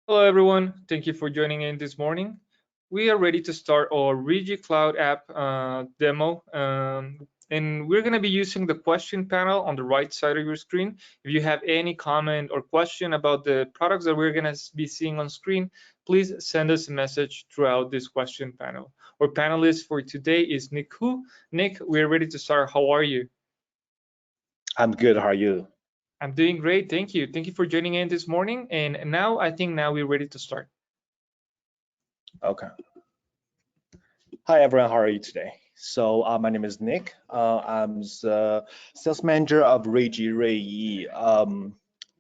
Hello everyone, thank you for joining in this morning. We are ready to start our Reyee Cloud app demo, and we're going to be using the question panel on the right side of your screen. If you have any comment or question about the products that we're going to be seeing on screen, please send us a message throughout this question panel. Our panelist for today is Nick Hu. Nick, we're ready to start. How are you? I'm good. How are you? I'm doing great, thank you. Thank you for joining in this morning. And now I think we're ready to start. Okay. Hi everyone, how are you today? So my name is Nick. I'm the sales manager of Reyee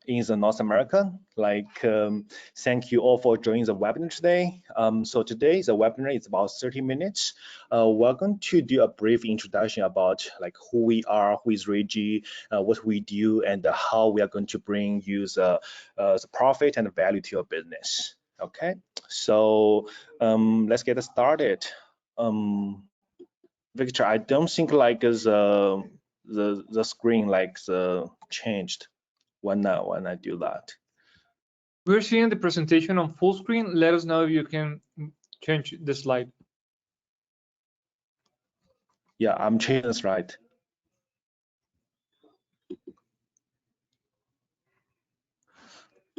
in the North America. Thank you all for joining the webinar today. So today the webinar is about 30 minutes. We're going to do a brief introduction about who we are, who is Reyee, what we do, and how we are going to bring you the profit and value to your business. Okay, so let's get started. Victor, I don't think the screen changed when I do that. We're seeing the presentation on full screen. Let us know if you can change the slide. Yeah, I'm changing the slide.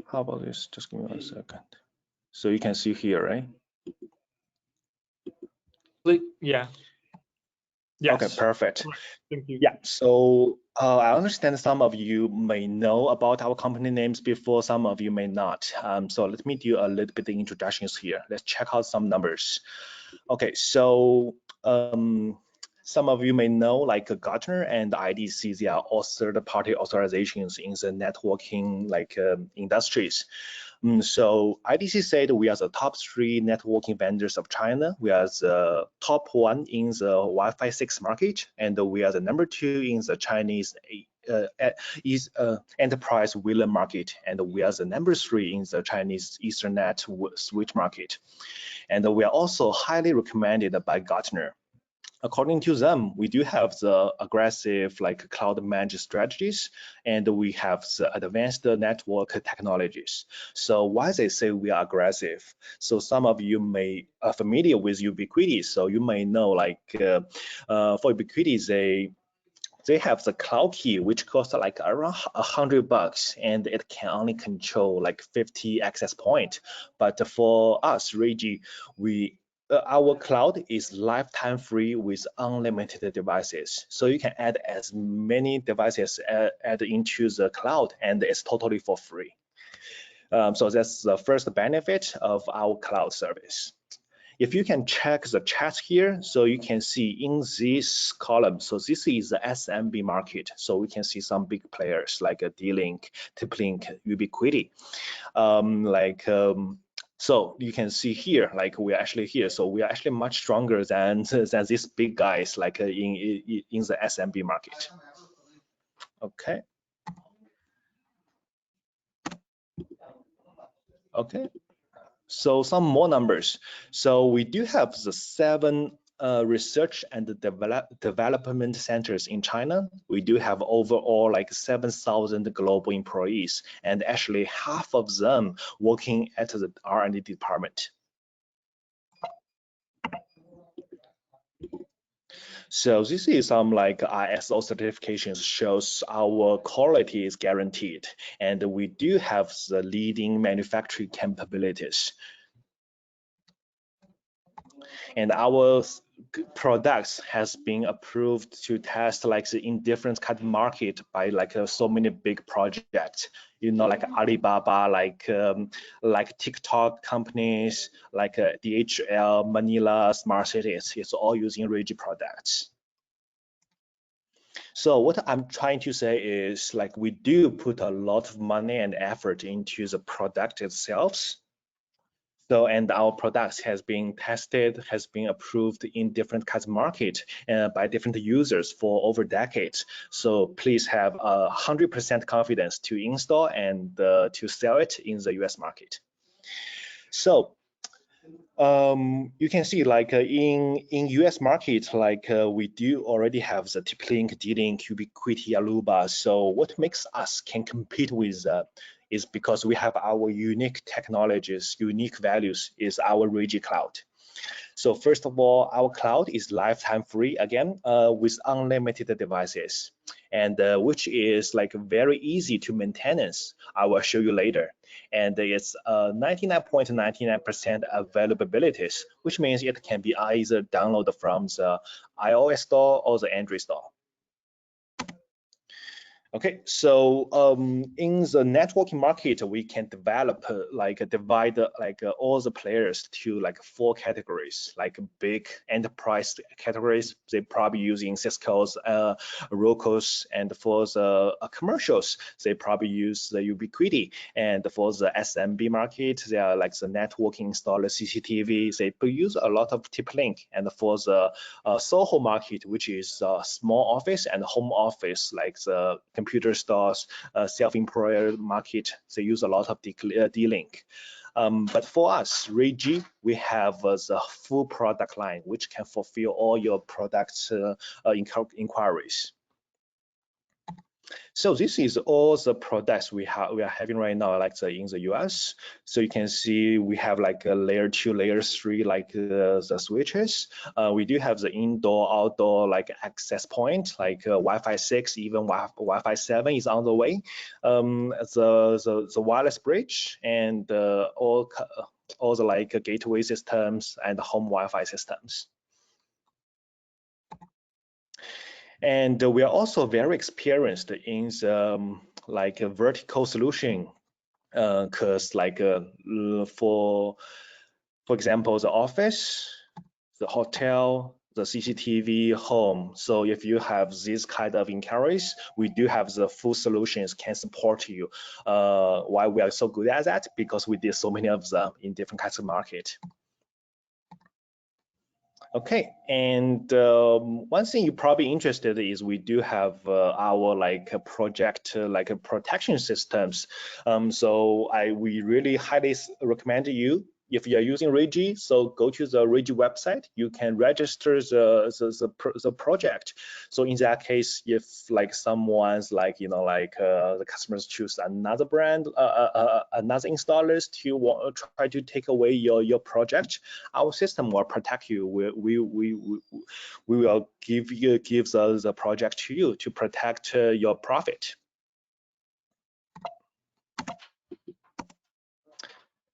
How about this? Just give me 1 second. So you can see here, right? Yeah. Yes. Okay, perfect. Thank you. Yeah, so I understand some of you may know about our company names before, some of you may not. So let me do a little bit of introductions here. Let's check out some numbers. Okay, so some of you may know Gartner and IDC, they are all third-party authorizations in the networking industries. So IDC said we are the top 3 networking vendors of China. We are the top 1 in the Wi-Fi 6 market, and we are the number 2 in the Chinese enterprise VLAN market, and we are the number 3 in the Chinese Ethernet switch market. And we are also highly recommended by Gartner. According to them, we do have the aggressive cloud managed strategies, and we have the advanced network technologies. So why they say we are aggressive? So some of you may are familiar with Ubiquiti. So you may know for Ubiquiti, they have the cloud key, which costs around $100, and it can only control 50 access points. But for us, Reyee, our cloud is lifetime free with unlimited devices. So you can add as many devices add into the cloud, and it's totally for free. So that's the first benefit of our cloud service. If you can check the chat here, so you can see in this column, so this is the SMB market. So we can see some big players like D-Link, TP-Link, Ubiquiti. So you can see here, we're actually here. So we are actually much stronger than these big guys in the SMB market. Okay. Okay. So some more numbers. So we do have the 7 research and development centers in China. We do have overall 7,000 global employees, and actually half of them working at the R&D department. So this is some ISO certifications shows our quality is guaranteed, and we do have the leading manufacturing capabilities. And our products has been approved to test in different kind of market by so many big projects, like Alibaba, like TikTok companies, like DHL, Manila, Smart Cities. It's all using Reyee products. So what I'm trying to say is we do put a lot of money and effort into the product itself. So, and our products has been tested, has been approved in different kinds of market by different users for over decades. So please have 100% confidence to install and to sell it in the US market. So you can see in US market, we do already have the TP-Link, D-Link, Ubiquiti, Aruba. So what makes us can compete with is because we have our unique technologies, unique values is our Reyee Cloud. So first of all, our cloud is lifetime free again with unlimited devices, and which is like very easy to maintenance. I will show you later. And it's 99.99% availabilities, which means it can be either downloaded from the iOS store or the Android store. Okay, so in the networking market, we can develop divide all the players to like 4 categories, like big enterprise categories. They probably using Cisco's, Roco's, and for the commercials, they probably use the Ubiquiti. And for the SMB market, they are like the networking installer, CCTV. They use a lot of TP-Link. And for the SOHO market, which is small office and home office, like the computer stores, self-employed market, they use a lot of D-Link. But for us, Reyee, we have the full product line, which can fulfill all your products inquiries. So this is all the products we are having right now, like in the US. So you can see we have like a layer 2, layer 3, like the switches. We do have the indoor, outdoor like access point, like Wi-Fi 6, even Wi-Fi 7 is on the way. The wireless bridge and all the like gateway systems and home Wi-Fi systems. And we are also very experienced in the like a vertical solution, because like for example, the office, the hotel, the CCTV, home. So if you have this kind of inquiries, we do have the full solutions can support you. Why we are so good at that? Because we did so many of them in different kinds of market. Okay, and one thing you're probably interested in is we do have our like a project like a protection systems. So we really highly recommend you, if you are using Reyee, so go to the Reyee website. You can register the project. So in that case, if like someone's like the customers choose another brand, another installers to try to take away your project, our system will protect you. We will give the project to you to protect your profit.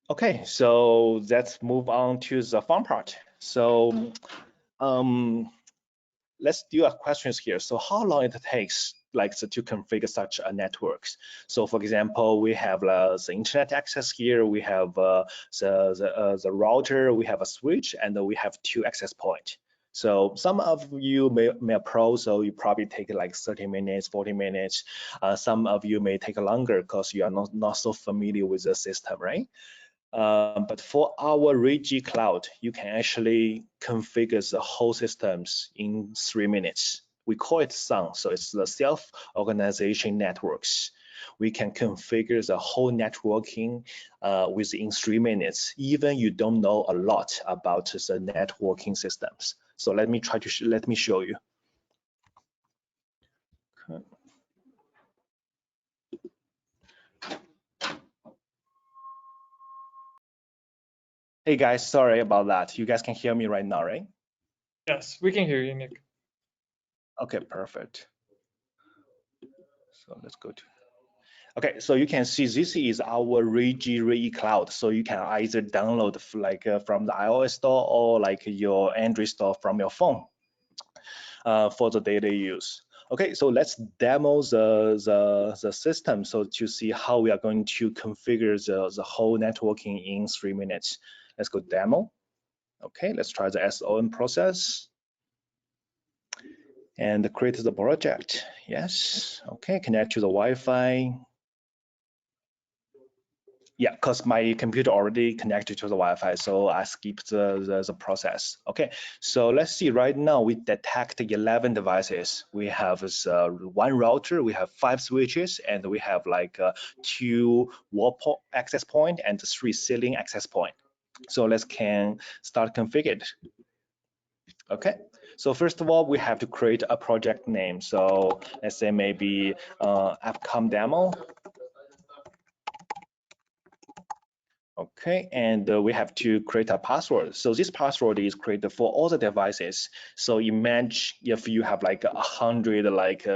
Okay, so let's move on to the fun part. So let's do a questions here. So how long it takes like to configure such a networks? So for example, we have the internet access here, we have the router, we have a switch, and we have 2 access points. So some of you may approach, so you probably take like 30 minutes, 40 minutes. Some of you may take longer because you are not so familiar with the system, right? But for our Reyee Cloud, you can actually configure the whole systems in 3 minutes. We call it SUN, so it's the self-organization networks. We can configure the whole networking within 3 minutes, even you don't know a lot about the networking systems. So let me show you. Okay. Hey guys, sorry about that. You guys can hear me right now, right? Yes, we can hear you, Nick. Okay, perfect. So let's go to. Okay, so you can see this is our Reyee Cloud. So you can either download like from the iOS store or like your Android store from your phone for the daily use. Okay, so let's demo the system so to see how we are going to configure the whole networking in 3 minutes. Let's go demo. Okay, let's try the SON process and create the project. Yes, okay, connect to the Wi-Fi. Yeah, because my computer already connected to the Wi-Fi, so I skipped the process. Okay, so let's see. Right now we detect 11 devices. We have 1 router, we have 5 switches, and we have like 2 wall access point and 3 ceiling access point. So let's start configured. Okay, so first of all, we have to create a project name. So let's say maybe appcom demo. Okay, and we have to create a password. So this password is created for all the devices. So imagine if you have like 100 like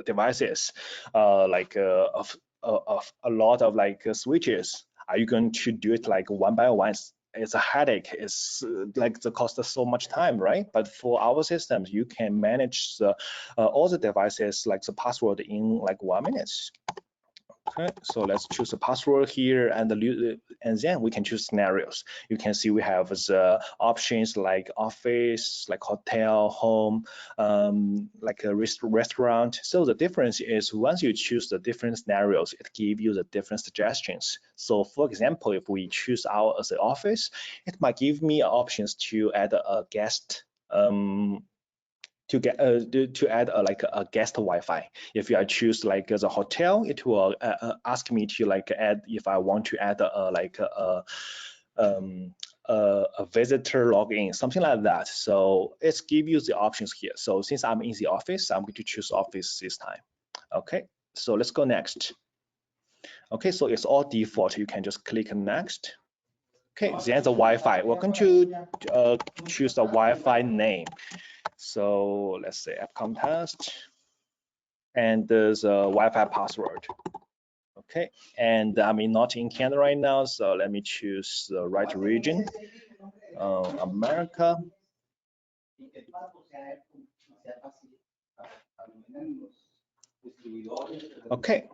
devices, of a lot of like switches. Are you going to do it like one by one? It's a headache. It's like the cost of so much time, right? But for our systems, you can manage all the devices like the password in like 1 minute. Okay, so let's choose a password here, and then we can choose scenarios. You can see we have the options like office, like hotel, home, like a restaurant. So the difference is once you choose the different scenarios, it gives you the different suggestions. So for example, if we choose our as an office, it might give me options to add a guest. To add like a guest Wi-Fi. If I choose like the hotel, it will ask me to like add if I want to add a visitor login, something like that. So it's give you the options here. So since I'm in the office, I'm going to choose office this time. Okay, so let's go next. Okay, so it's all default. You can just click next. Okay, then the Wi-Fi. We're going to choose the Wi-Fi name. So let's say app contest, and there's a Wi-Fi password. Okay, and not in Canada right now, so let me choose the right region, America. Okay.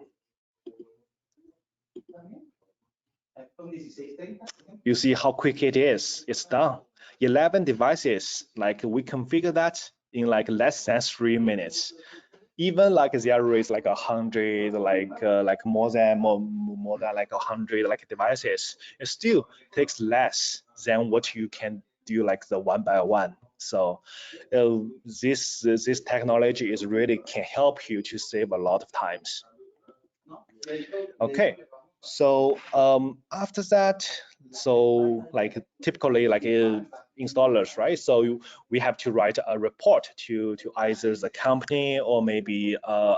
You see how quick it is. It's done. 11 devices. Like we configure that in like less than 3 minutes. Even like there is like 100, like more than like 100 like devices, it still takes less than what you can do like the one by one. So this technology is really can help you to save a lot of times. Okay, so after that, so like typically like installers, right? So we have to write a report to either the company or maybe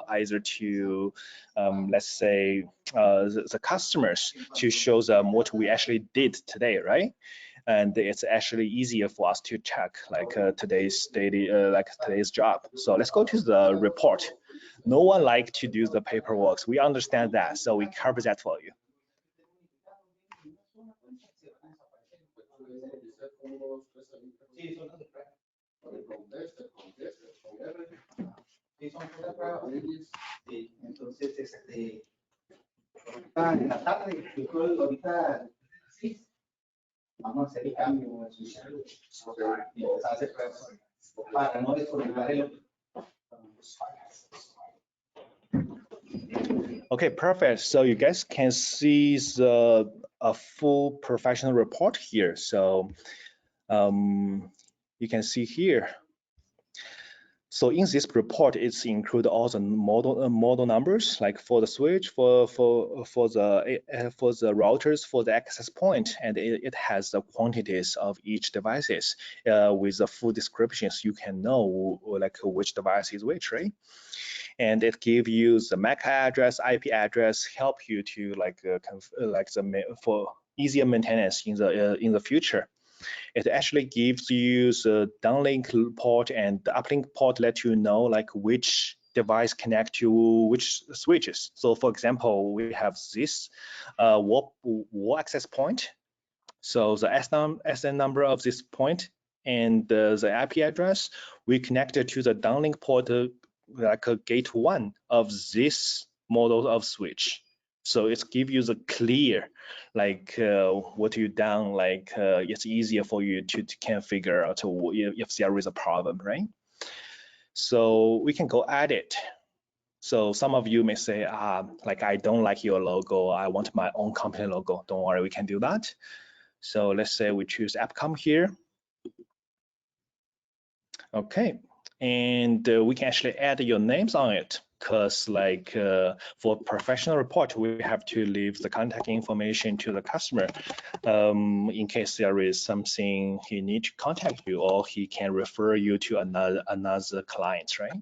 either to let's say the customers to show them what we actually did today, right? And it's actually easier for us to check like today's daily today's job. So let's go to the report. No one like to do the paperwork. We understand that, so we cover that for you. Okay, perfect. So you guys can see a full professional report here. So you can see here. So in this report, it's include all the model numbers, like for the switch, for the routers, for the access point, and it has the quantities of each devices with the full descriptions. You can know like which device is which, right? And it gives you the MAC address, IP address, help you to for easier maintenance in the future. It actually gives you the downlink port and the uplink port, let you know like which device connect to which switches. So for example, we have this wall access point. So the SN number of this point and the IP address, we connected to the downlink port like a gate 1 of this model of switch. So it gives you the clear, like what you done, like it's easier for you to can figure out if there is a problem, right? So we can go edit. So some of you may say, like I don't like your logo, I want my own company logo. Don't worry, we can do that. So let's say we choose AppCom here. Okay, and we can actually add your names on it, because like for professional report, we have to leave the contact information to the customer in case there is something he need to contact you, or he can refer you to another client, right?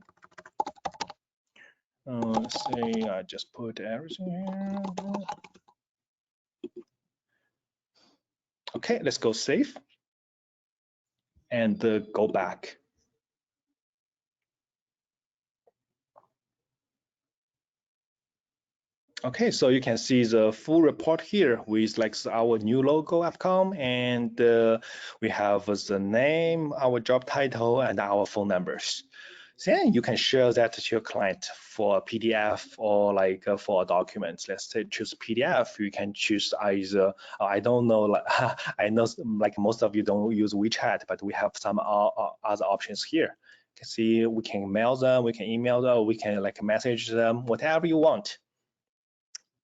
Let's say I just put everything here. Okay, let's go save and go back. Okay, so you can see the full report here with like our new logo outcome, and we have the name, our job title, and our phone numbers. Then you can share that to your client for a PDF or like for documents. Let's say choose PDF. You can choose either, I don't know, like, I know like most of you don't use WeChat, but we have some other options here. You can see we can mail them, we can email them, we can like message them, whatever you want.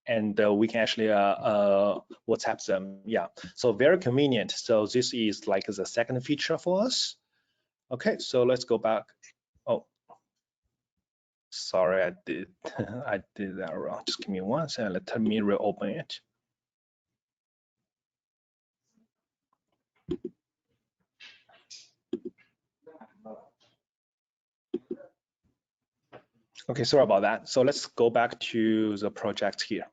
And we can actually WhatsApp them. Yeah, so very convenient. So this is like the second feature for us. Okay, so let's go back. Oh, sorry, I did I did that wrong. Just give me one second. Let me reopen it. Okay, sorry about that. So let's go back to the project here.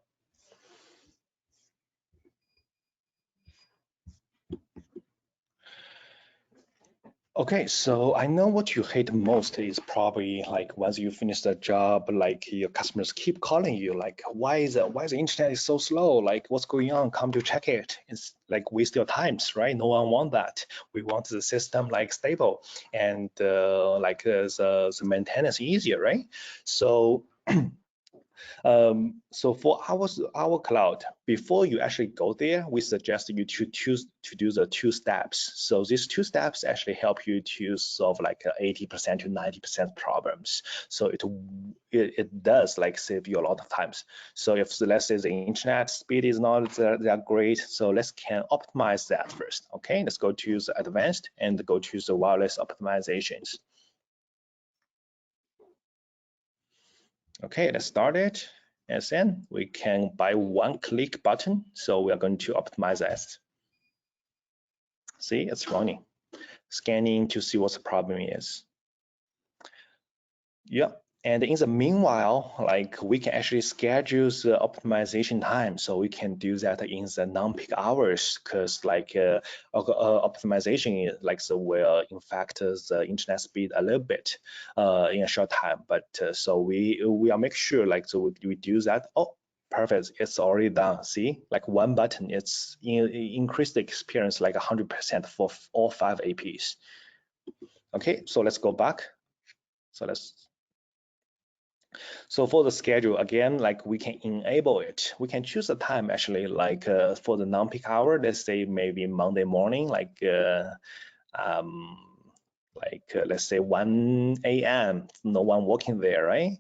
Okay, so I know what you hate most is probably like once you finish the job, like your customers keep calling you, like why the internet is so slow? Like what's going on? Come to check it. It's like waste your times, right? No one want that. We want the system like stable and the maintenance easier, right? So so for our cloud, before you actually go there, we suggest you to choose to do the 2 steps. So these 2 steps actually help you to solve like 80% to 90% problems. So it does like save you a lot of times. So if let's say the internet speed is not that great, so let's can optimize that first. Okay, let's go to the advanced and go to the wireless optimizations. Okay, let's start it. And then we can by one click button. So we are going to optimize that. See, it's running, scanning to see what the problem is. Yeah. And in the meanwhile, like we can actually schedule the optimization time. So we can do that in the non-peak hours because like optimization is like so will impact the internet speed a little bit in a short time. But so we are make sure like so we do that. Oh, perfect. It's already done. See, like one button, it's increased the experience like 100% for all 5 APs. Okay, so let's go back. So for the schedule, again, like we can enable it. We can choose a time actually, like for the non-peak hour, let's say maybe Monday morning, um, let's say 1 a.m. No one working there, right?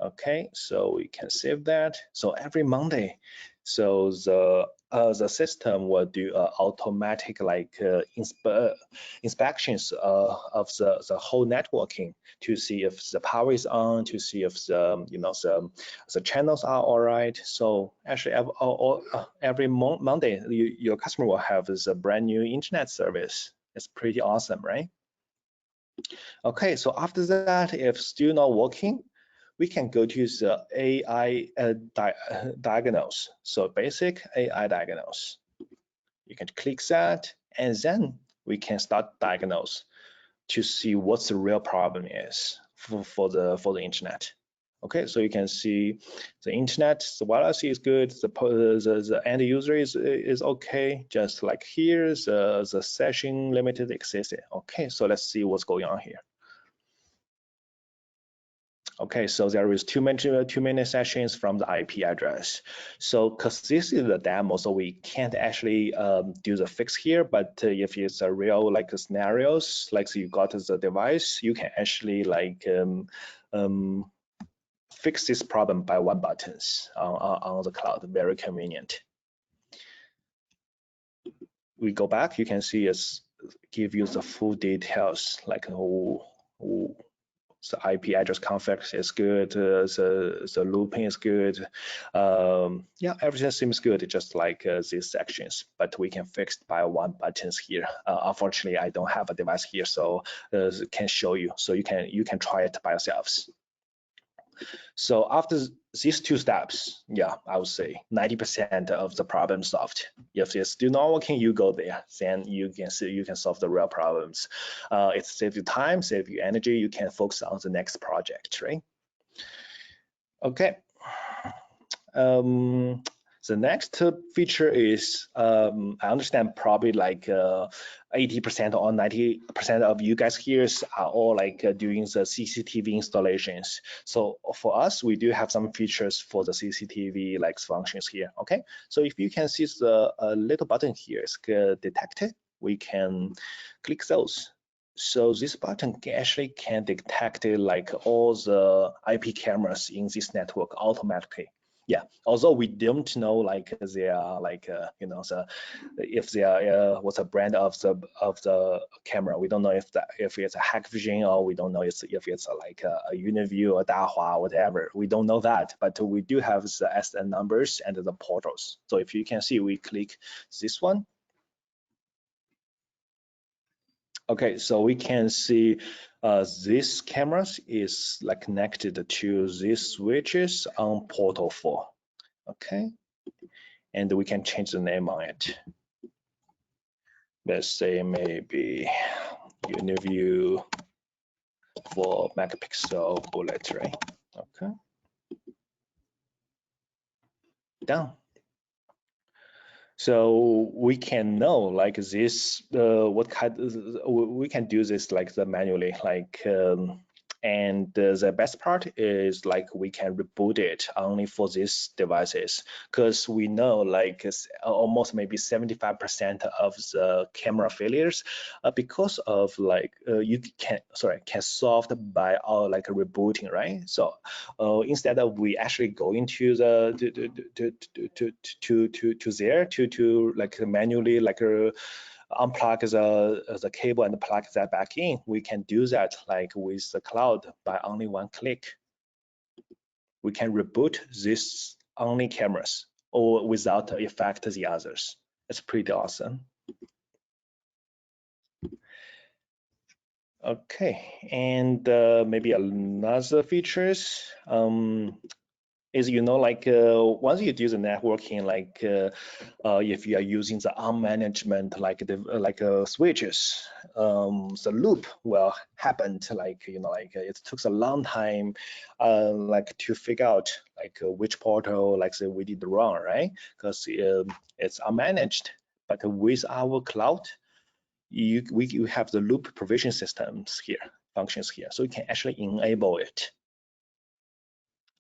Okay, so we can save that. So every Monday, so the system will do automatic like inspections of the whole networking to see if the power is on, to see if the channels are all right. So actually every Monday, your customer will have this brand new internet service. It's pretty awesome, right? Okay, so after that, if still not working, we can go to the AI diagnose. So basic AI diagnose. You can click that, and then we can start diagnose to see what the real problem is for the internet. Okay, so you can see the internet, the wireless is good, the end user is okay, just like here, the session limited existed. Okay, so let's see what's going on here. Okay, so there is too many sessions from the IP address. So because this is the demo, so we can't actually do the fix here, but if it's a real like scenarios, like so you got the device, you can actually like fix this problem by one buttons on the cloud, very convenient. We go back, you can see it's give you the full details, like the IP address config is good, the looping is good. Yeah, everything seems good, just like these sections, but we can fix by one buttons here. Unfortunately, I don't have a device here, so can show you. So you can try it by yourselves. So after these two steps, yeah, I would say 90% of the problem solved. If it's still not working, you go there, then you can solve the real problems. It saves you time, save you energy. You can focus on the next project, right? Okay. The next feature is I understand probably like 80% or 90% of you guys here are all like doing the CCTV installations. So for us, we do have some features for the CCTV like functions here. Okay, so if you can see the little button here, it's detected. We can click those. So this button actually can detect like all the IP cameras in this network automatically. Yeah, although we don't know like they are like you know if they are what's the brand of the camera, we don't know if it's a Hikvision, or we don't know if it's like a Uniview or Dahua, whatever. We don't know that, but we do have the SN numbers and the portals. So if you can see, we click this one. Okay, so we can see this cameras is like connected to these switches on portal 4. Okay, and we can change the name on it. Let's say maybe Uniview 4 megapixel bullet, right? Okay, done. So we can know like this, what kind, we can do this like the manually, like, and the best part is like we can reboot it only for these devices, because we know like almost maybe 75% of the camera failures because of like you can solved by like rebooting, right? So instead of we actually go into the to there to like manually like unplug the cable and plug that back in, we can do that like with the cloud by only one click. We can reboot this only cameras or without affect the others. It's pretty awesome. Okay, and maybe another features is like once you do the networking, like if you are using the unmanagement like the switches, the loop will happen to like like it took a long time like to figure out like which portal like say we did wrong, right? Because it's unmanaged. But with our cloud, we have the loop provision systems here, functions here, so you can actually enable it.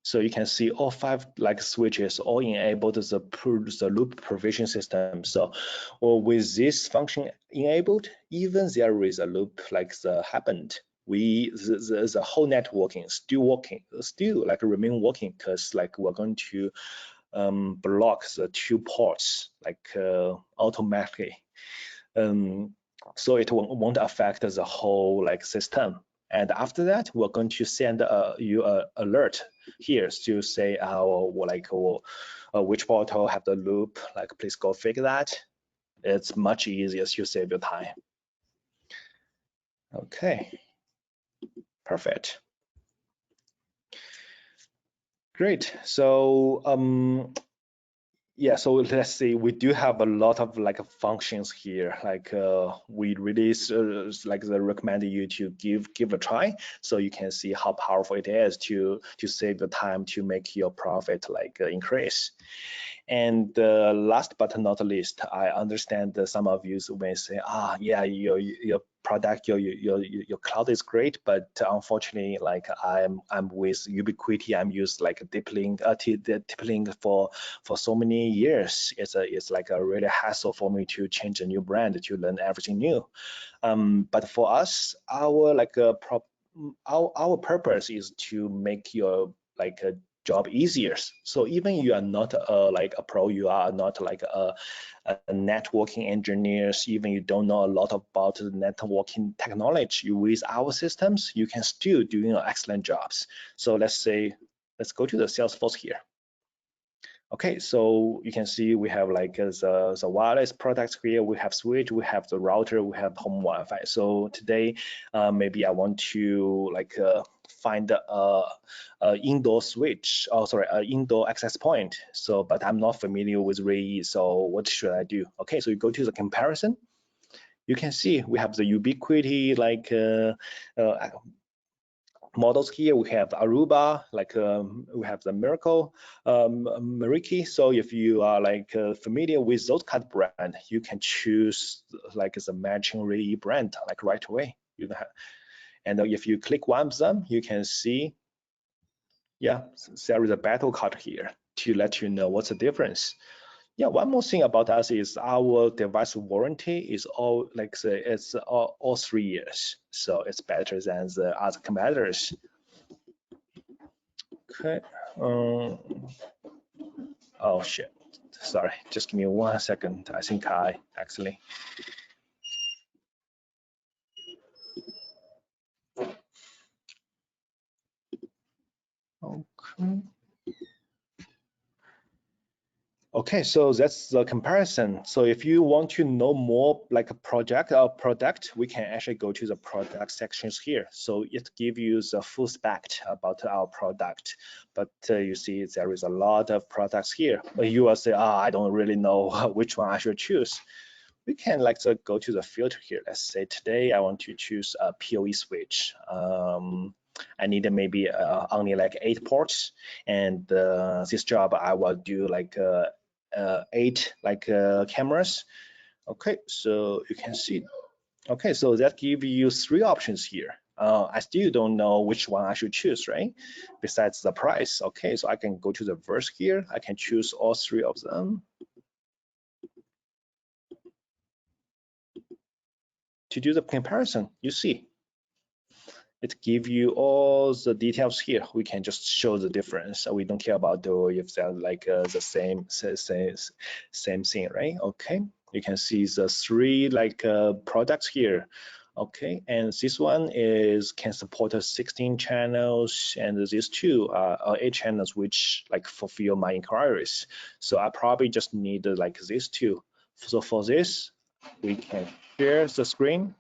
So you can see all 5 like switches all enabled the loop provision system. So with this function enabled, even there is a loop like the happened, the whole networking still like remain working, because like we're going to block the 2 ports like automatically. So it won't affect the whole like system. And after that, we're going to send you an alert here to say which portal have the loop, like please go fix that. It's much easier to save your time. Okay, perfect. Great. So yeah, so let's see, we do have a lot of like functions here, like we really like recommend you to give a try, so you can see how powerful it is to save the time, to make your profit like increase. And last but not least, I understand that some of you may say, yeah, your product, your cloud is great, but unfortunately, like I'm with Ubiquiti, I'm used like Deep-Link for so many years. It's like a really hassle for me to change a new brand, to learn everything new. But for us, our like our purpose is to make your like a job easier. So even you are not like a pro, you are not like a networking engineers, even you don't know a lot about the networking technology, with our systems, you can still doing excellent jobs. So let's go to the Salesforce here. Okay, so you can see we have like the wireless products here. We have switch, we have the router, we have home Wi-Fi. So today, maybe I want to like find a indoor switch, oh sorry, an indoor access point. So, but I'm not familiar with Reyee, so what should I do? Okay, so you go to the comparison. You can see we have the ubiquity models here. We have Aruba, we have the Miracle, Mariki. So if you are familiar with those kind of brand, you can choose like the matching Reyee brand like right away. And if you click one of them, you can see, yeah, there is a battle card here to let you know what's the difference. Yeah, one more thing about us is our device warranty is all 3 years, so it's better than the other competitors. Okay. Oh shit. Sorry, just give me 1 second. I think I actually. Okay. Okay, so that's the comparison. So if you want to know more like a product, we can actually go to the product sections here. So it gives you the full spec about our product. But you see there is a lot of products here. But you will say, I don't really know which one I should choose. We can go to the filter here. Let's say today I want to choose a PoE switch. I need maybe only 8 ports, and this job I will do 8 cameras. Okay, so you can see. Okay, so that gives you 3 options here. I still don't know which one I should choose, right? Besides the price. Okay, so I can go to the verse here. I can choose all 3 of them. To do the comparison, you see, it gives you all the details here. We can just show the difference. We don't care about if they're the same thing, right? Okay, you can see the 3 products here. Okay, and this one can support 16 channels, and these 2 are 8 channels, which fulfill my inquiries. So I probably just need these 2. So for this, we can share the screen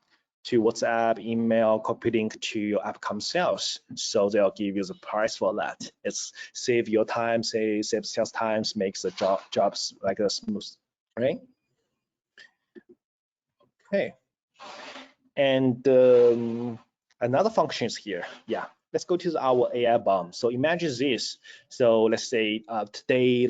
to WhatsApp, email, copy link to your upcoming sales. So they'll give you the price for that. It's save your time, save sales times, makes the jobs smooth, right? Okay. And another function is here. Yeah, let's go to our AI bomb. So imagine this. So let's say today,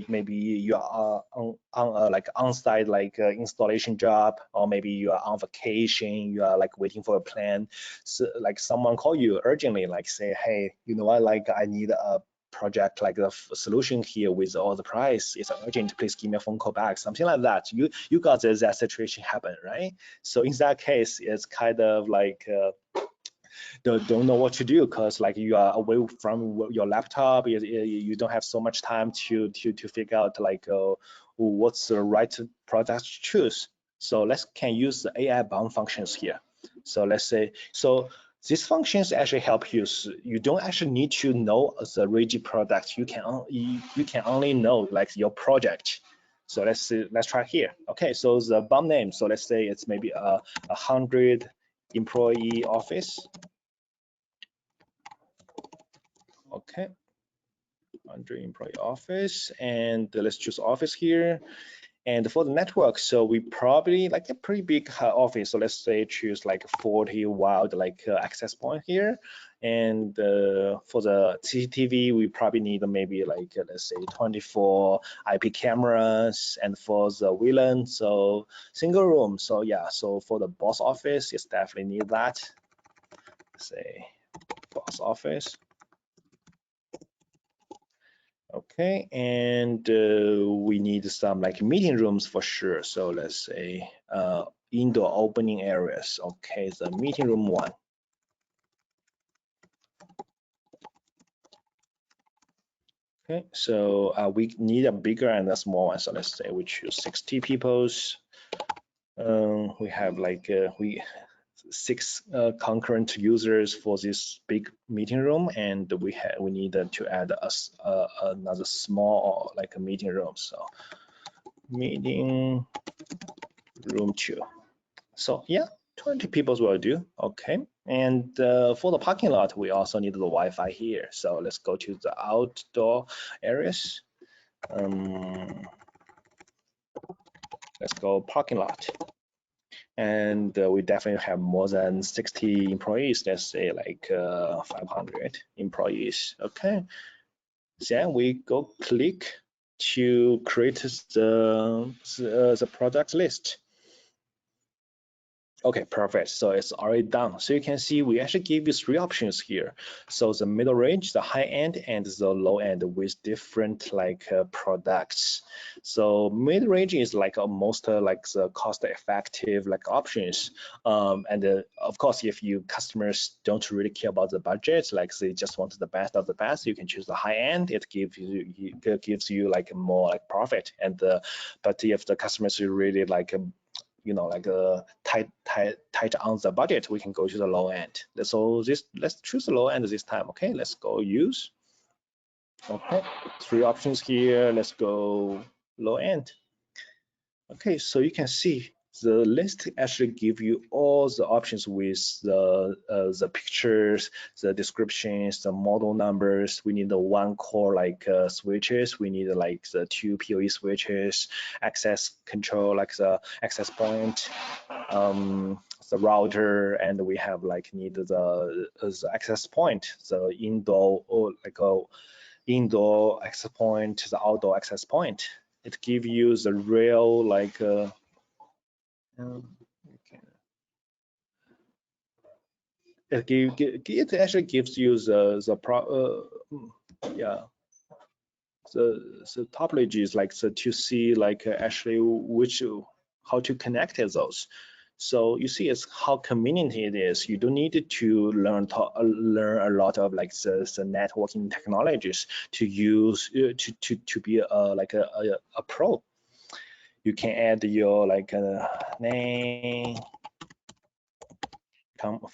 maybe you are on a on-site installation job, or maybe you are on vacation. You are waiting for a plan. So someone call you urgently, say, hey, you know what? I need a project a solution here with all the price. It's urgent. Please give me a phone call back. Something like that. You got that situation happen, right? So in that case, it's kind of don't know what to do because you are away from your laptop. You don't have so much time to figure out what's the right product to choose. So can use the AI bound functions here. So let's say these functions actually help you. So you don't actually need to know the Reyee product. You can only know your project. So let's try here. Okay, so the bomb name. So let's say it's maybe a 100 employee office. Okay, 100 employee office, and let's choose office here. And for the network, so we probably a pretty big office. So let's say choose 40 wild access point here. And for the CCTV, we probably need maybe let's say 24 IP cameras. And for the VLAN, so single room. So yeah, so for the boss office, it's definitely need that. Say boss office. Okay, and we need some meeting rooms for sure. So let's say indoor opening areas. Okay, the meeting room 1. Okay, so we need a bigger and a small one. So let's say we choose 60 peoples. We have 6 concurrent users for this big meeting room, and we need to add another small a meeting room. So meeting room 2. So yeah, 20 people will do. Okay, And for the parking lot, we also need the Wi-Fi here. So let's go to the outdoor areas. Let's go parking lot. And we definitely have more than 60 employees. Let's say like 500 employees. Okay. Then we go click to create the product list. Okay, perfect. So it's already done. So you can see we actually give you 3 options here. So the middle range, the high end, and the low end with different like products. So mid range is like most like the cost effective like options. And of course, if you customers don't really care about the budget, like they just want the best of the best, you can choose the high end. It gives you like more like profit. And but if the customers really like like a tight on the budget, we can go to the low end. So let's choose the low end this time. Okay, let's go use. Okay, 3 options here. Let's go low end. Okay, so you can see the list actually give you all the options with the pictures, the descriptions, the model numbers. We need the 1 core like switches. We need like the 2 PoE switches, access control like the access point, the router, and we have like need the access point, the indoor or like a indoor access point, the outdoor access point. It gives you the real like okay. It actually gives you yeah the topology is like to see like actually which how to connect those. So you see it's how convenient it is. You don't need to learn a lot of like the networking technologies to use to be like a pro. You can add your like name,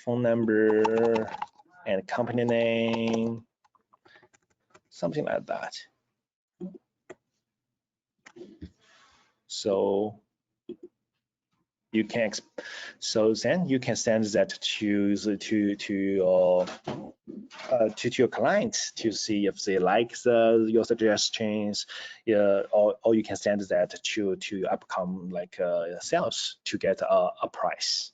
phone number, and company name, something like that. So you can so then you can send that to your clients to see if they like your suggestions, or you can send that to upcome like sales to get a price.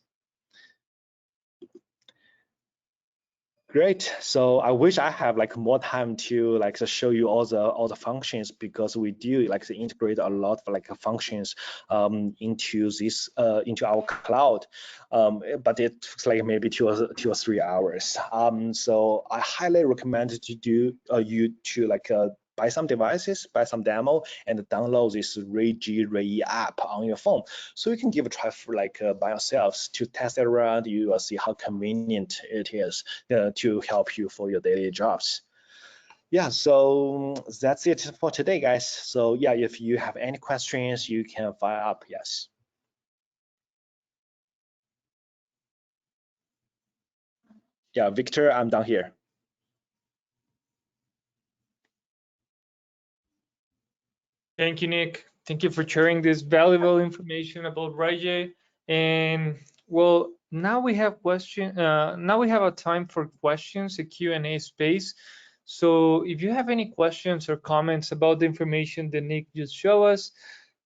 Great. So I wish I have like more time to like to show you all the functions, because we do like to integrate a lot of like functions into this into our cloud. But it takes like maybe 2 or 3 hours. So I highly recommend to do you to like buy some devices, buy some demo, and download this Reyee app on your phone, so you can give a try for like by yourselves to test it around. You will see how convenient it is to help you for your daily jobs. Yeah, so that's it for today, guys. So yeah, if you have any questions, you can fire up. Yes. Yeah, Victor, I'm down here. Thank you, Nick. Thank you for sharing this valuable information about Reyee. And well, now we have now we have a time for questions, a Q&A space. So if you have any questions or comments about the information that Nick just showed us,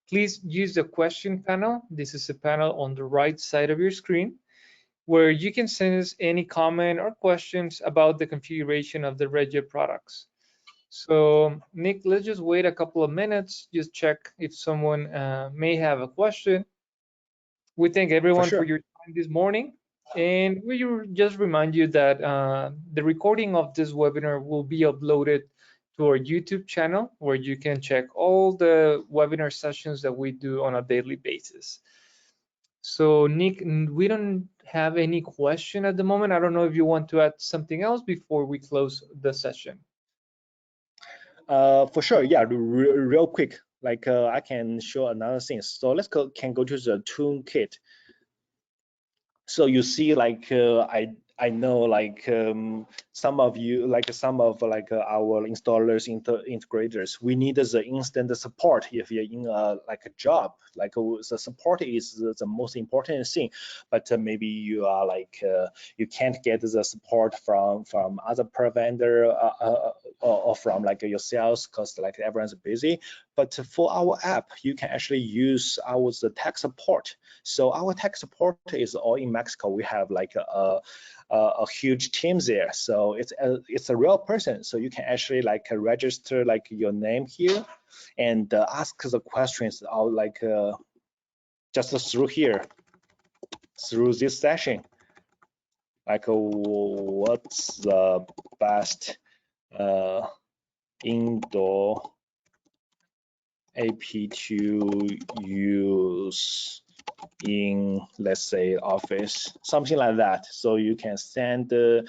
please use the question panel. This is a panel on the right side of your screen where you can send us any comment or questions about the configuration of the Reyee products. So Nick, let's just wait a couple of minutes, just check if someone may have a question. We thank For everyone for sure. your time this morning. And we just remind you that the recording of this webinar will be uploaded to our YouTube channel, where you can check all the webinar sessions that we do on a daily basis. So Nick, we don't have any question at the moment. I don't know if you want to add something else before we close the session. For sure. Yeah, real quick. Like I can show another thing. So let's go to the toolkit. So you see like I know like some of you, like some of like our installers, integrators, we need the instant support if you're in like a job. Like the support is the most important thing, but maybe you are like you can't get the support from other per vendor or from like yourselves because like everyone's busy. But for our app, you can actually use our the tech support. So our tech support is all in Mexico. We have like a huge team there. So it's a real person. So you can actually like register like your name here and ask the questions out like just through here, through this session. Like what's the best indoor app to use in, let's say, office, something like that. So you can send the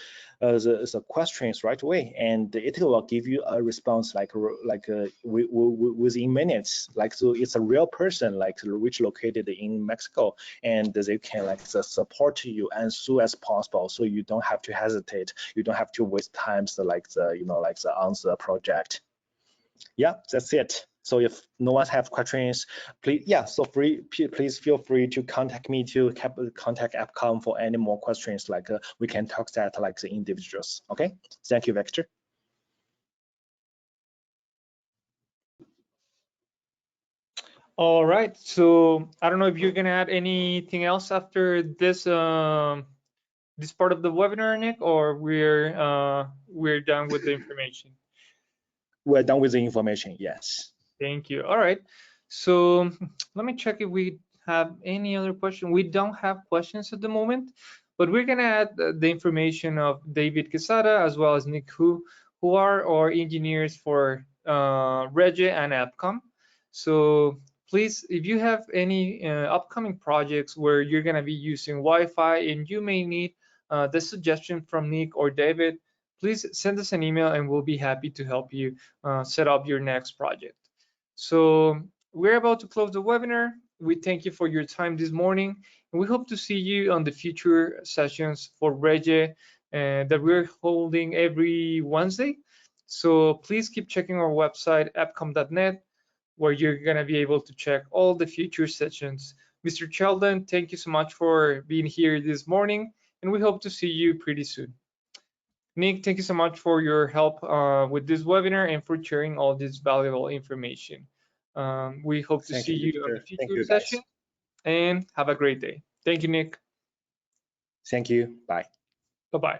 questions right away, and it will give you a response like within minutes. Like, so it's a real person, like which located in Mexico, and they can like support you as soon as possible. So you don't have to hesitate. You don't have to waste time. So like the answer project. Yeah, that's it. So if no one has questions, please, yeah, so please feel free to contact me to contact AppCom for any more questions. Like we can talk that like the individuals. Okay, thank you, Victor. All right. So I don't know if you're gonna add anything else after this this part of the webinar, Nick, or we're done with the information. We're done with the information. Yes. Thank you. All right. So let me check if we have any other question. We don't have questions at the moment, but we're gonna add the information of David Quesada as well as Nick who are our engineers for Reyee and AppCom. So please, if you have any upcoming projects where you're gonna be using Wi-Fi and you may need the suggestion from Nick or David, please send us an email and we'll be happy to help you set up your next project. So we're about to close the webinar. We thank you for your time this morning, and we hope to see you on the future sessions for Reyee that we're holding every Wednesday. So please keep checking our website, appcom.net, where you're going to be able to check all the future sessions. Mr. Sheldon, thank you so much for being here this morning, and we hope to see you pretty soon. Nick, thank you so much for your help with this webinar and for sharing all this valuable information. We hope to see you on the future session and have a great day. Thank you, Nick. Thank you. Bye. Bye-bye.